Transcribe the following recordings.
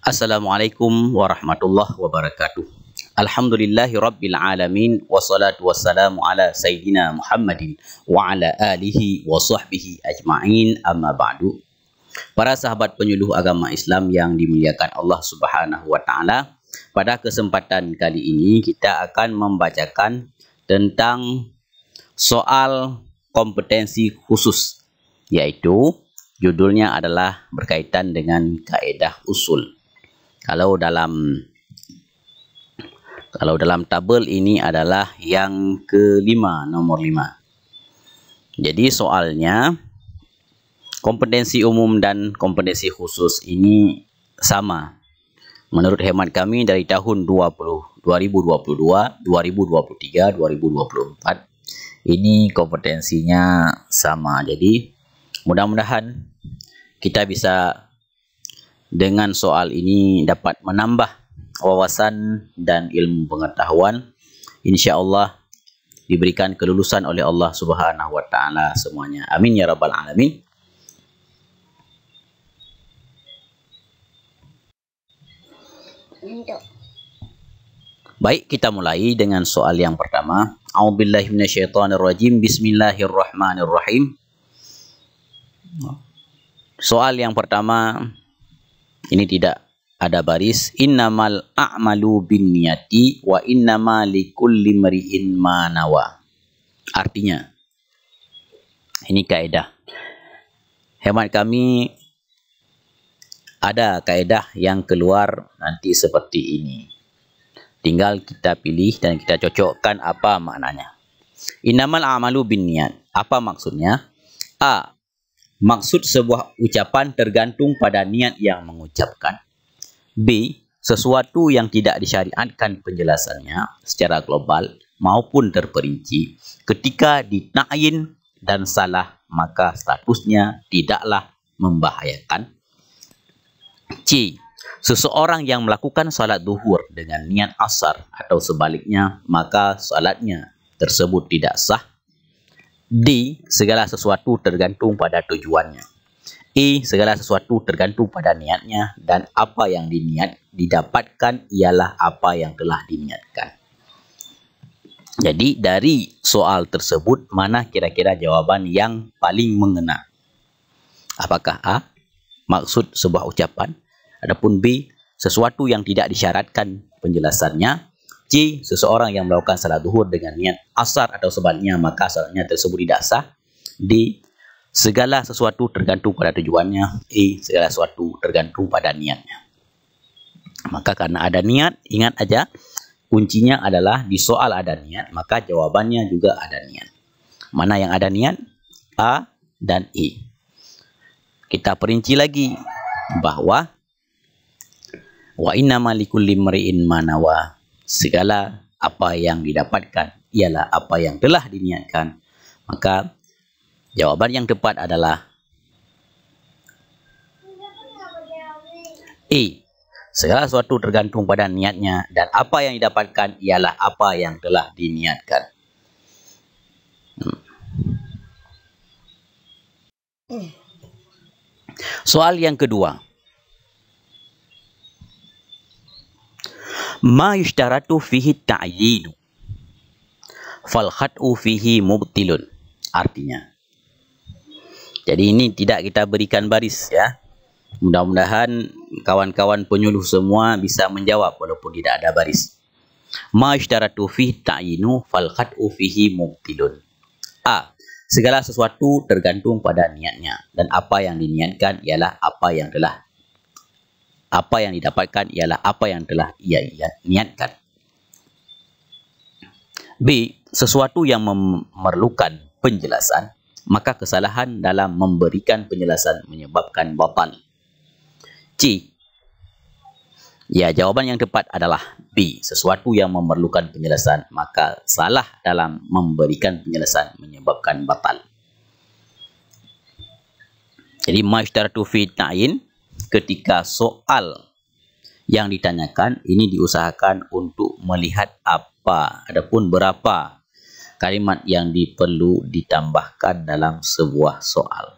Assalamualaikum warahmatullahi wabarakatuh. Alhamdulillahi rabbil alamin. Wassalatu wassalamu ala sayyidina Muhammadin wa ala alihi wa sahbihi ajma'in, amma ba'du. Para sahabat penyuluh agama Islam yang dimuliakan Allah Subhanahu wa taala, pada kesempatan kali ini kita akan membacakan tentang soal kompetensi khusus, yaitu judulnya adalah berkaitan dengan kaedah usul. Kalau dalam tabel ini adalah yang kelima, nomor 5. Jadi soalnya kompetensi umum dan kompetensi khusus ini sama. Menurut hemat kami dari tahun 2022, 2023, 2024 ini kompetensinya sama. Jadi mudah-mudahan kita bisa dengan soal ini dapat menambah wawasan dan ilmu pengetahuan. InsyaAllah diberikan kelulusan oleh Allah Subhanahu wa taala semuanya. Amin ya rabbal alamin. Baik, kita mulai dengan soal yang pertama. A'udzubillahi minasyaitonirrajim. Bismillahirrahmanirrahim. Soal yang pertama ini tidak ada baris. Innamal a'malu binniyati wa innama likulli imri'in ma nawa. Artinya, ini kaidah. Hemat kami ada kaidah yang keluar nanti seperti ini. Tinggal kita pilih dan kita cocokkan apa maknanya. Innamal a'malu binniyat. Apa maksudnya? A. Maksud sebuah ucapan tergantung pada niat yang mengucapkan. B. Sesuatu yang tidak disyariatkan penjelasannya secara global maupun terperinci. Ketika dita'yin dan salah, maka statusnya tidaklah membahayakan. C. Seseorang yang melakukan salat duhur dengan niat asar atau sebaliknya, maka salatnya tersebut tidak sah. D. Segala sesuatu tergantung pada tujuannya. E. Segala sesuatu tergantung pada niatnya, dan apa yang didapatkan ialah apa yang telah diniatkan. Jadi dari soal tersebut, mana kira-kira jawaban yang paling mengena? Apakah A. Maksud sebuah ucapan? Adapun B. Sesuatu yang tidak disyaratkan penjelasannya. C. Seseorang yang melakukan salat duhur dengan niat asar atau sebaliknya, maka salatnya tersebut tidak sah. D. Segala sesuatu tergantung pada tujuannya. E. Segala sesuatu tergantung pada niatnya. Maka karena ada niat, ingat aja, kuncinya adalah di soal ada niat, maka jawabannya juga ada niat. Mana yang ada niat? A dan E. Kita perinci lagi bahwa wa innama likulli imri'in ma nawa. Segala apa yang didapatkan ialah apa yang telah diniatkan. Maka jawaban yang tepat adalah E. Segala sesuatu tergantung pada niatnya, dan apa yang didapatkan ialah apa yang telah diniatkan. Soal yang kedua. Ma yushtaratu fihi ta'yinu fal khat'u fihi mubtilun. Artinya, jadi ini tidak kita berikan baris ya. Mudah-mudahan kawan-kawan penyuluh semua bisa menjawab walaupun tidak ada baris. Ma yushtaratu fihi ta'yinu fal khat'u fihi mubtilun. A. Segala sesuatu tergantung pada niatnya, dan apa yang diniatkan ialah apa yang didapatkan ialah apa yang telah ia niatkan. B. Sesuatu yang memerlukan penjelasan, maka kesalahan dalam memberikan penjelasan menyebabkan batal. C. Ya, jawaban yang tepat adalah B. Sesuatu yang memerlukan penjelasan, maka salah dalam memberikan penjelasan menyebabkan batal. Jadi masytaratu fi ta'yin, ketika soal yang ditanyakan ini diusahakan untuk melihat apa, adapun berapa kalimat yang perlu ditambahkan dalam sebuah soal.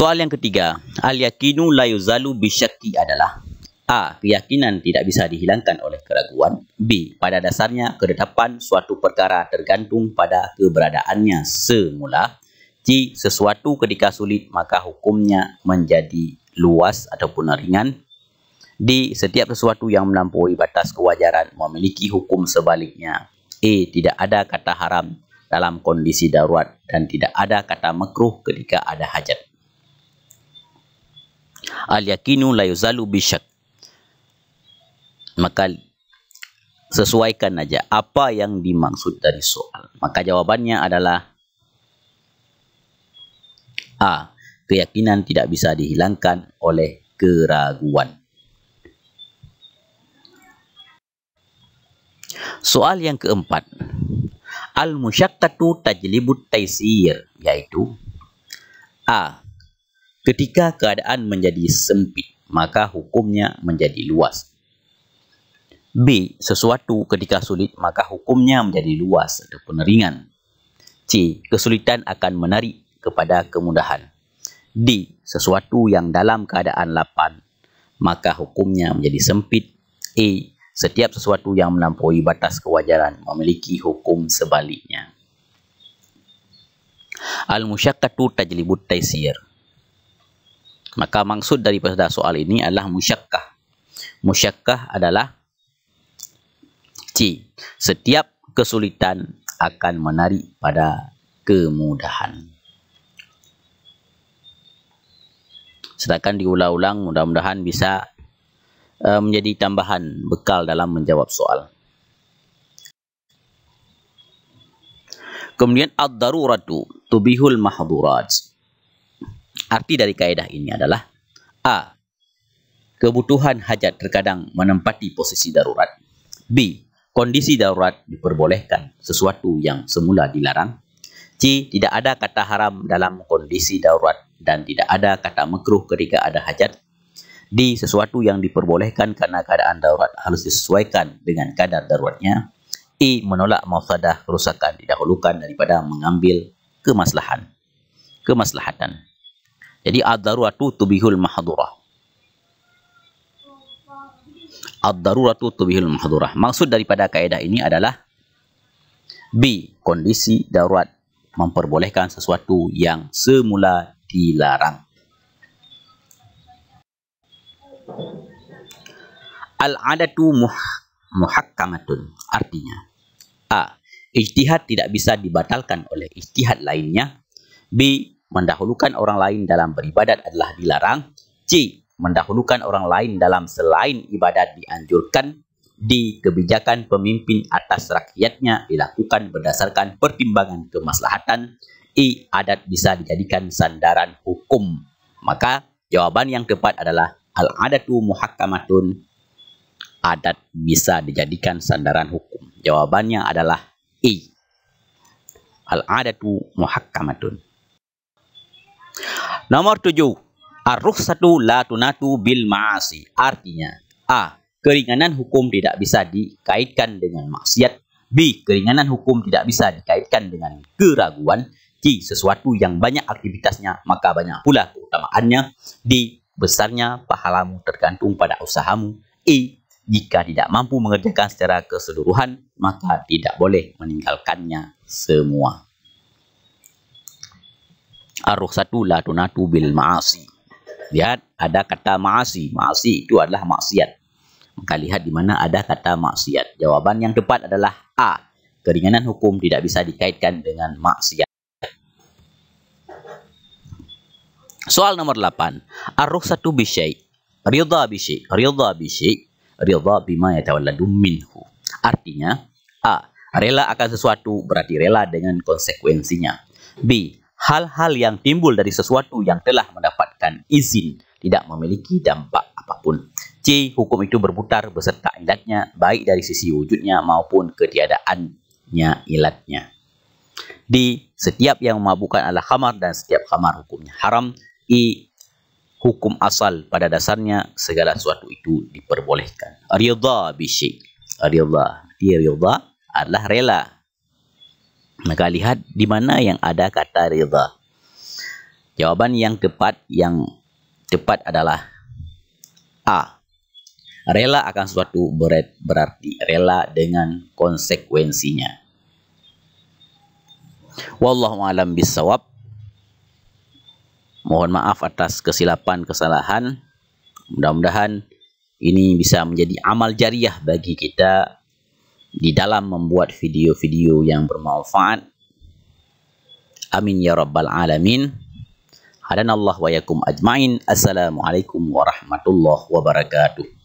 Soal yang ketiga, al-yakinu la yuzalu bisyakki adalah A. Keyakinan tidak bisa dihilangkan oleh keraguan. B. Pada dasarnya, ketetapan suatu perkara tergantung pada keberadaannya semula. C. Sesuatu ketika sulit, maka hukumnya menjadi luas ataupun ringan. D. Setiap sesuatu yang melampaui batas kewajaran memiliki hukum sebaliknya. E. Tidak ada kata haram dalam kondisi darurat dan tidak ada kata makruh ketika ada hajat. Al-yakinu la yuzalu bisyak. Maka sesuaikan aja apa yang dimaksud dari soal. Maka jawabannya adalah A. Keyakinan tidak bisa dihilangkan oleh keraguan. Soal yang keempat, al-musyaqqatu tajlibut taysir, yaitu A. Ketika keadaan menjadi sempit, maka hukumnya menjadi luas. B. Sesuatu ketika sulit, maka hukumnya menjadi luas ataupun ringan. C. Kesulitan akan menarik kepada kemudahan. D. Sesuatu yang dalam keadaan lapang, maka hukumnya menjadi sempit. E. Setiap sesuatu yang melampaui batas kewajaran memiliki hukum sebaliknya. Al-musyaqqatu tajlibut taysir. Maka maksud daripada soal ini adalah musyaqqah. Musyaqqah adalah C. Setiap kesulitan akan menarik pada kemudahan. Silakan diulang-ulang, mudah-mudahan bisa menjadi tambahan bekal dalam menjawab soal. Kemudian ad-daruratu tubihul mahdurat. Arti dari kaedah ini adalah A. Kebutuhan hajat terkadang menempati posisi darurat. B. Kondisi darurat diperbolehkan sesuatu yang semula dilarang. C. Tidak ada kata haram dalam kondisi darurat dan tidak ada kata makruh ketika ada hajat. D. Sesuatu yang diperbolehkan karena keadaan darurat harus disesuaikan dengan kadar daruratnya. E. Menolak mafsadah kerusakan didahulukan daripada mengambil kemaslahatan. Jadi ad-daruratu tubihul mahdurah. Ad-daruratu tubihul mahdurah. Maksud daripada kaedah ini adalah B. Kondisi darurat memperbolehkan sesuatu yang semula dilarang. Al-adatu muhakkamatun. Artinya A. Ijtihad tidak bisa dibatalkan oleh ijtihad lainnya. B. Mendahulukan orang lain dalam beribadat adalah dilarang. C. Mendahulukan orang lain dalam selain ibadat dianjurkan. D. Kebijakan pemimpin atas rakyatnya dilakukan berdasarkan pertimbangan kemaslahatan. E. Adat bisa dijadikan sandaran hukum. Maka jawaban yang tepat adalah al-adatu muhakkamatun. Adat bisa dijadikan sandaran hukum. Jawabannya adalah E. Al-adatu muhakkamatun. Nomor 7. Ar-rukhsatu la tunatu bil ma'asi. Artinya A. Keringanan hukum tidak bisa dikaitkan dengan maksiat. B. Keringanan hukum tidak bisa dikaitkan dengan keraguan. C. Sesuatu yang banyak aktivitasnya maka banyak pula keutamaannya. D. Besarnya pahalamu tergantung pada usahamu. E. Jika tidak mampu mengerjakan secara keseluruhan maka tidak boleh meninggalkannya semua. Ar-rukhsatu la tunatu bil ma'asi. Lihat ada kata ma'asi. Ma'asi itu adalah maksiat. Maka lihat di mana ada kata maksiat. Jawaban yang tepat adalah A. Keringanan hukum tidak bisa dikaitkan dengan maksiat. Soal nomor 8. Ar-rukhsatu bisyai. Ridha bisyai. Ridha bisyai. Ridha bima yatawalladu minhu. Artinya A. Rela akan sesuatu berarti rela dengan konsekuensinya. B. Hal-hal yang timbul dari sesuatu yang telah mendapatkan izin tidak memiliki dampak apapun. C. Hukum itu berputar beserta ilatnya baik dari sisi wujudnya maupun ketiadaannya ilatnya. D. Setiap yang memabukkan adalah khamar dan setiap khamar hukumnya haram. E. Hukum asal pada dasarnya segala sesuatu itu diperbolehkan. Ridha bisyai. Ridha. Dia ridha adalah rela. Maka lihat di mana yang ada kata ridha. Jawaban yang tepat adalah A. Rela akan sesuatu berarti rela dengan konsekuensinya. Wallahu a'lam bishawab. Mohon maaf atas kesilapan kesalahan. Mudah-mudahan ini bisa menjadi amal jariah bagi kita di dalam membuat video-video yang bermanfaat. Amin ya rabbal alamin. Hadanallah wa yakum ajmain. Assalamualaikum warahmatullahi wabarakatuh.